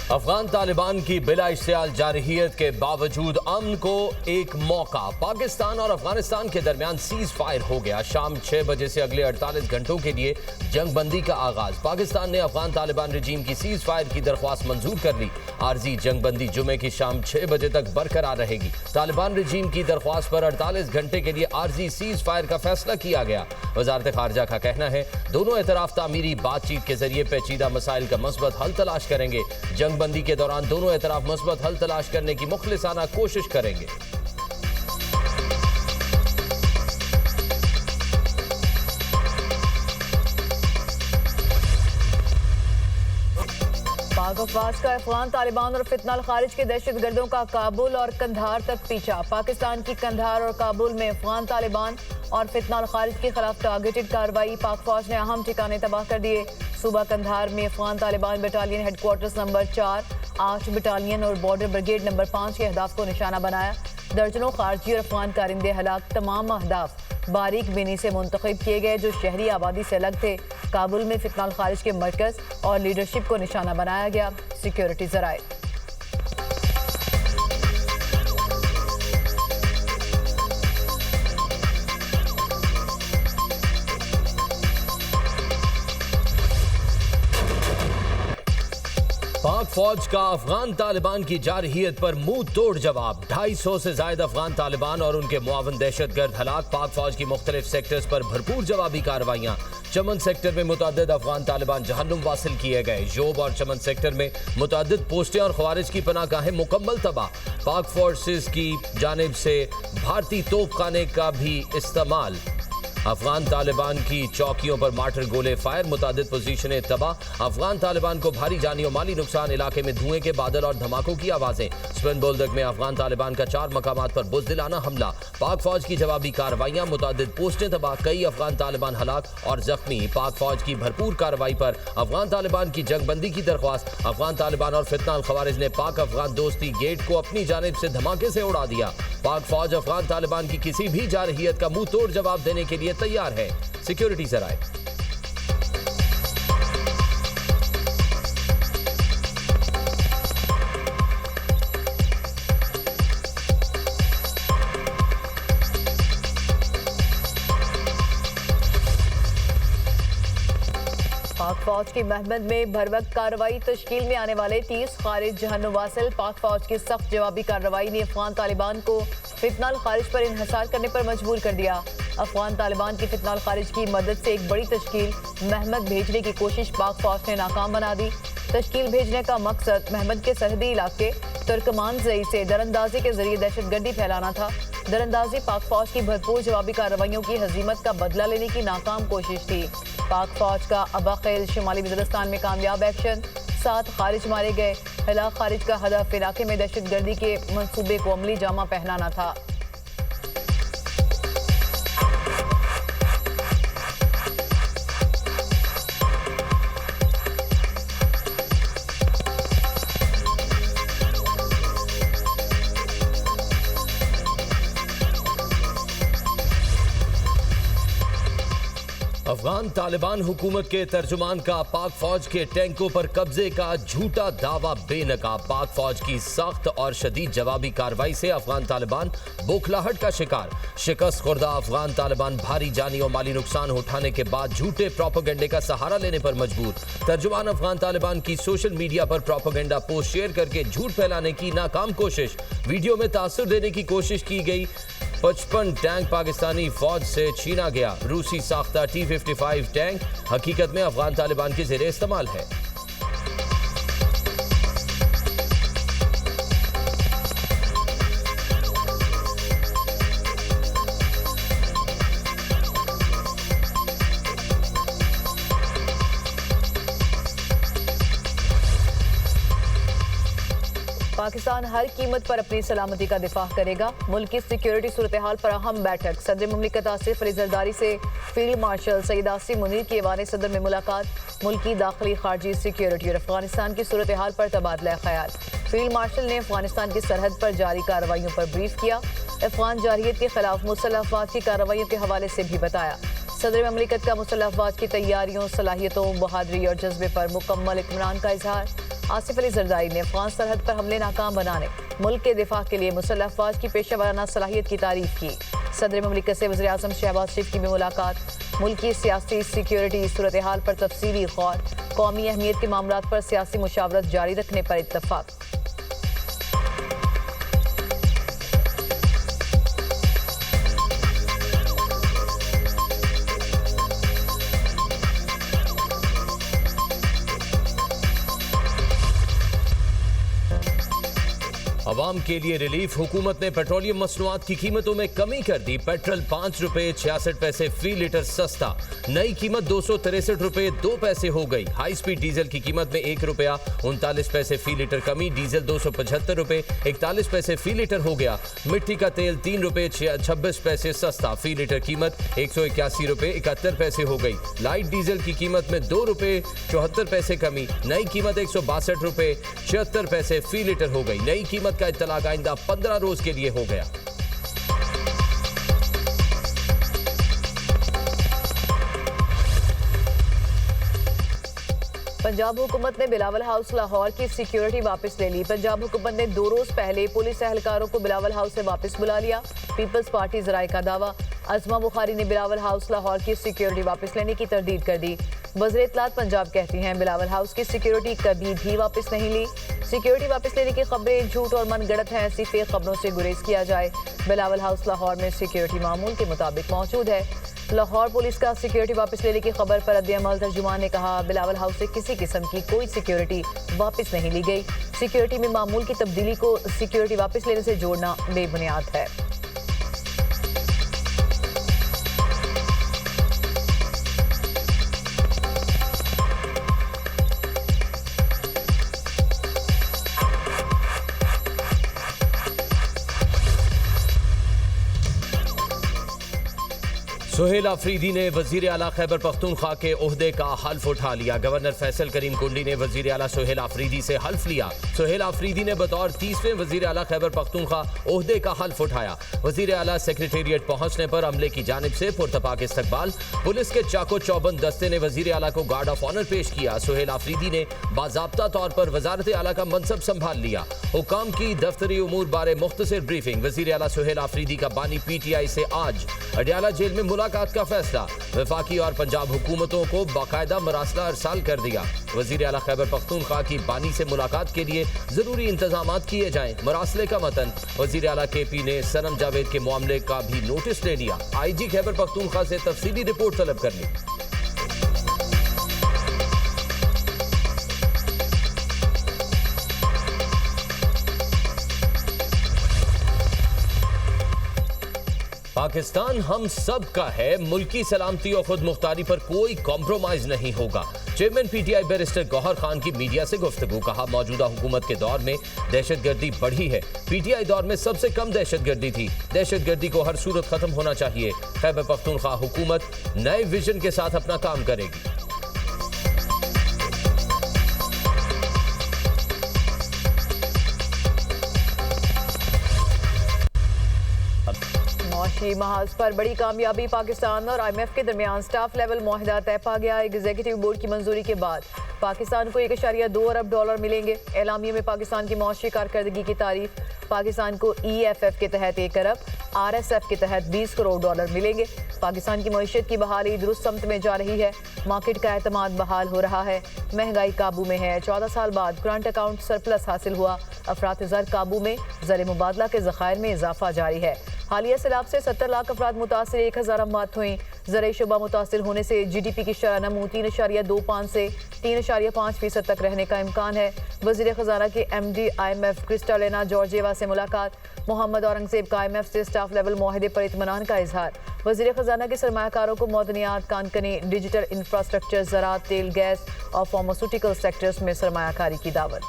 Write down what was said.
अफगान तालिबान की बिला इश्तियाल जारहियत के बावजूद अमन को एक मौका। पाकिस्तान और अफगानिस्तान के दरमियान सीज फायर हो गया। शाम 6 बजे से अगले 48 घंटों के लिए जंग बंदी का आगाज। पाकिस्तान ने अफगान तालिबान रजीम की सीज फायर की दरख्वास्त मंजूर कर ली। आर्जी जंग बंदी जुमे की शाम 6 बजे तक बरकरार रहेगी। तालिबान रजीम की दरख्वास्त पर 48 घंटे के लिए आर्जी सीज फायर का फैसला किया गया। वजारत खारजा का कहना है दोनों एतराफ तामीरी बातचीत के जरिए पेचीदा मसाइल का मस्बत हल तलाश करेंगे। जंग बंदी के दौरान दोनों एतराफ मस्बत हल तलाश करने की मुखलिसाना कोशिश करेंगे। पाक अफवाज का अफगान तालिबान और फितनाल खारिज के दहशतगर्दों का काबुल और कंधार तक पीछा। पाकिस्तान की कंधार और काबुल में अफगान तालिबान और फितनाल खारिज के खिलाफ टारगेटेड कार्रवाई। पाक फौज ने अहम ठिकाने तबाह कर दिए। सूबा कंधार में Afghan Taliban battalion headquarters number 4, 8 battalion और बॉर्डर ब्रिगेड नंबर 5 के अहदाफ को निशाना बनाया। दर्जनों खारजी और अफगान कारिंदे हलाक। तमाम अहदाफ बारीक बीनी से मुंतखब किए गए जो शहरी आबादी से अलग थे। काबुल में फितनाल खारिज के मरकज और लीडरशिप को निशाना बनाया गया। सिक्योरिटी जराए। पाक फौज का अफगान तालिबान की जारहियत पर मुंह तोड़ जवाब। 250 से ज्यादा अफगान तालिबान और उनके मुआवन दहशतगर्द हलाक। पाक फौज की मुख्तलिफ सेक्टर्स पर भरपूर जवाबी कार्रवाइयां। चमन सेक्टर में मुतअद्दिद अफगान तालिबान जहन्नुम वासिल किए गए। जोब और चमन सेक्टर में मुतअद्दिद पोस्टें और खवारिज की पनाहगाहें मुकम्मल तबाह। पाक फोर्सेस की जानिब से भारतीय तोपखाने का भी इस्तेमाल। अफगान तालिबान की चौकियों पर मार्टर गोले फायर। मुतादिद पोजीशनें तबाह। अफगान तालिबान को भारी जानी और माली नुकसान। इलाके में धुएं के बादल और धमाकों की आवाजें। स्पिन बोल्दक में अफगान तालिबान का 4 मकामात पर बुज़दिलाना हमला। पाक फौज की जवाबी कार्रवाइयां। मुतादिद पोस्टें तबाह। कई अफगान तालिबान हलाक और जख्मी। पाक फौज की भरपूर कार्रवाई पर अफगान तालिबान की जंगबंदी की दरख्वास्त। अफगान तालिबान और फितनाल खवारिज ने पाक अफगान दोस्ती गेट को अपनी जानिब से धमाके से उड़ा दिया। पाक फौज अफगान तालिबान की किसी भी जारहियत का मुंह तोड़ जवाब देने के लिए तैयार है। सिक्योरिटी जराए। पाक फौज की महमद में भरवक्त कार्रवाई। तश्कील में आने वाले 30 खारिज जहन्नुम वासिल। पाक फौज की सख्त जवाबी कार्रवाई ने अफगान तालिबान को फितनाल खारिज पर इन्हिसार करने पर मजबूर कर दिया। अफगान तालिबान की फितनाल खारिज की मदद से एक बड़ी तश्कील महमद भेजने की कोशिश पाक फौज ने नाकाम बना दी। तश्कील भेजने का मकसद महमद के सरहदी इलाके तुर्कमान जई से दरअंदाजी के जरिए दहशतगर्दी फैलाना था। दरअंदाजी पाक फौज की भरपूर जवाबी कार्रवाइयों की हजीमत का बदला लेने की नाकाम कोशिश थी। पाक फौज का अबाखेल शुमाली वज़ीरिस्तान में कामयाब एक्शन। 7 खारिज मारे गए। हलाक खारिज का हदफ इलाके में दहशतगर्दी के मंसूबे को अमली जामा पहनाना था। अफगान तालिबान हुकूमत के तर्जुमान का पाक फौज के टैंकों पर कब्जे का झूठा दावा बेनकाब। पाक फौज की सख्त और शदीद जवाबी कार्रवाई से अफगान तालिबान बौखलाहट का शिकार। शिकस्त खुर्दा अफगान तालिबान भारी जानी और माली नुकसान उठाने के बाद झूठे प्रोपेगेंडे का सहारा लेने पर मजबूर। तर्जुमान अफगान तालिबान की सोशल मीडिया पर प्रोपेगेंडा पोस्ट शेयर करके झूठ फैलाने की नाकाम कोशिश। वीडियो में तासुर देने की कोशिश की गई। 55 टैंक पाकिस्तानी फौज से छीना गया। रूसी साख्ता T-55 टैंक हकीकत में अफगान तालिबान के ज़ेरे इस्तेमाल है। पाकिस्तान हर कीमत पर अपनी सलामती का दिफा करेगा। मुल्क की सिक्योरिटी सूरत हाल पर अहम बैठक। सदर मुमलिकत आसिफ अली जरदारी से फील्ड मार्शल सईद आसिम मुनीर की ऐवान सदर में मुलाकात। मुल्क की दाखिली खारजी सिक्योरिटी और अफगानिस्तान की सूरत हाल पर तबादला ख्याल। फील्ड मार्शल ने अफगानिस्तान की सरहद पर जारी कार्रवाइयों पर ब्रीफ किया। अफगान जारहियत के खिलाफ मुसल्लह अफवाज की कार्रवाइयों के हवाले से भी बताया। सदर ममलिकत का मुसल्लह अफवाज की तैयारियों, सलाहियतों, बहादुरी और जज्बे पर मुकम्मल इत्मीनान का इजहार। आसिफ अली जरदारी ने अफगान सरहद पर हमले नाकाम बनाने, मुल्क के दिफा के लिए मुसल्लह अफवाज की पेशा वराना सलाहियत की तारीफ की। सदर ममलिकत से वज़ीर आज़म शहबाज शरीफ की भी मुलाकात, मुल्क की सियासी सिक्योरिटी सूरत हाल पर तफसीली गौर, कौमी अहमियत के मामलात पर सियासी मुशावरत जारी रखने पर इत्तफाक। अवाम के लिए रिलीफ, हुकूमत ने पेट्रोलियम मसनूआत की कीमतों में कमी कर दी। पेट्रोल 5 रुपए 66 पैसे फी लीटर सस्ता, नई कीमत 263 रुपए 2 पैसे हो गई। हाई स्पीड डीजल की कीमत में 1 रुपया 39 पैसे फी लीटर कमी, डीजल 275 रुपए 41 पैसे फी लीटर हो गया। मिट्टी का तेल 3 रुपए 26 पैसे सस्ता, फी लीटर कीमत 181 रुपए 71 पैसे हो गई। लाइट डीजल की कीमत में 2 रुपए 74 पैसे कमी, नई कीमत 162 रुपए 76 पैसे फी लीटर हो गई। नई कीमत का इत्तलाक आइंदा 15 रोज के लिए हो गया। पंजाब हुकूमत ने बिलावल हाउस लाहौर की सिक्योरिटी वापस ले ली। पंजाब हुकूमत ने 2 रोज पहले पुलिस एहलकारों को बिलावल हाउस से वापस बुला लिया। पीपल्स पार्टी जराए का दावा, अजमा बुखारी ने बिलावल हाउस लाहौर की सिक्योरिटी वापस लेने की तरदीद कर दी। वज़ीर इत्तलात पंजाब कहती हैं बिलावल हाउस की सिक्योरिटी कभी भी वापस नहीं ली। सिक्योरिटी वापस लेने की खबरें झूठ और मनगढ़ंत हैं, ऐसी फेक खबरों से गुरेज किया जाए। बिलावल हाउस लाहौर में सिक्योरिटी मामूल के मुताबिक मौजूद है। लाहौर पुलिस का सिक्योरिटी वापस लेने की खबर पर रद्द-ए-अमल तर्जुमान ने कहा, बिलावल हाउस से किसी किस्म की कोई सिक्योरिटी वापस नहीं ली गई। सिक्योरिटी में मामूल की तब्दीली को सिक्योरिटी वापस लेने से जोड़ना बेबुनियाद है। सुहेल आफरीदी ने वजीर आला खैबर पख्तूनख्वा के ओहदे का हल्फ उठा लिया। गवर्नर फैसल करीम कुंडी ने वजीर आला सुहेल आफरीदी से हल्फ लिया। सुहेल आफरीदी ने बतौर 30वें वजीर आला खैबर पख्तूनख्वा ओहदे का हल्फ उठाया। वजीर आला सेक्रेटेरिएट पहुंचने पर अमले की जानिब से पुरतपाक इस्तकबाल, पुलिस के चाको चौबंद दस्ते ने वजीर आला को गार्ड ऑफ ऑनर पेश किया। सुहेल आफरीदी ने बाज़ाब्ता तौर पर वजारत आला का मनसब संभाल लिया। हुकाम की दफ्तरी उमूर बारे मुख्तसर ब्रीफिंग, वजीर आला सुहेल आफरीदी का बानी PTI से आज अडियाला जेल में मुलाकात का फैसला, वफाकी और पंजाब हुकूमतों को बाकायदा मरासला अरसाल कर दिया। वजीर आला खैबर पख्तूनख्वा की बानी से मुलाकात के लिए जरूरी इंतजाम किए जाएं। मरासले का मतन, वजीर आला KP ने सनम जावेद के मामले का भी नोटिस ले लिया। IG खैबर पख्तूनख्वा से तफसीली रिपोर्ट तलब कर ली। पाकिस्तान हम सब का है, मुल्की सलामती और खुद मुख्तारी पर कोई कॉम्प्रोमाइज नहीं होगा। Chairman PTI barrister Gohar Khan की मीडिया से गुफ्तगू, कहा मौजूदा हुकूमत के दौर में दहशतगर्दी बढ़ी है। PTI दौर में सबसे कम दहशतगर्दी थी। दहशतगर्दी को हर सूरत खत्म होना चाहिए। खैबर पख्तूनख्वा हुकूमत नए विजन के साथ अपना काम करेगी। माशी महाज पर बड़ी कामयाबी, पाकिस्तान और IMF के दरमियान स्टाफ लेवल मुआहिदा तय पा गया। एग्जीक्यूटिव बोर्ड की मंजूरी के बाद पाकिस्तान को $1.2 अरब मिलेंगे। एलामिया में पाकिस्तान की मौशी कारकर्दगी की तारीफ, पाकिस्तान को EFF के तहत 1 अरब, RSF के तहत $20 करोड़ मिलेंगे। पाकिस्तान की मईशत की बहाली दुरुस्त समत में जा रही है। मार्केट का एतमाद बहाल हो रहा है। महंगाई काबू में है। 14 साल बाद करंट अकाउंट सरप्लस हासिल हुआ। अफरात ज़र काबू में, ज़र मुबादला के ज़खायर में इजाफा जारी है। हालिया सैलाब से 70 लाख अफराद मुतासर, 1000 अमवात हुई। ज़राई शुबा मुतासर होने से GDP की शरह नमू 3.25 से 3.5% तक रहने का इम्कान है। वज़ीर ख़जाना के MD IMF क्रिस्टालिना जॉर्जिएवा से मुलाकात, मोहम्मद औरंगज़ेब का IMF से स्टाफ लेवल मुआहदे पर इत्मीनान का इजहार। वज़ीर ख़जाना के सरमायाकारों को मदनियात, कानकनी, डिजिटल इंफ्रास्ट्रक्चर, ज़राअत, तेल, गैस और फार्मास्यूटिकल सेक्टर्स में सरमायाकारी की दावत।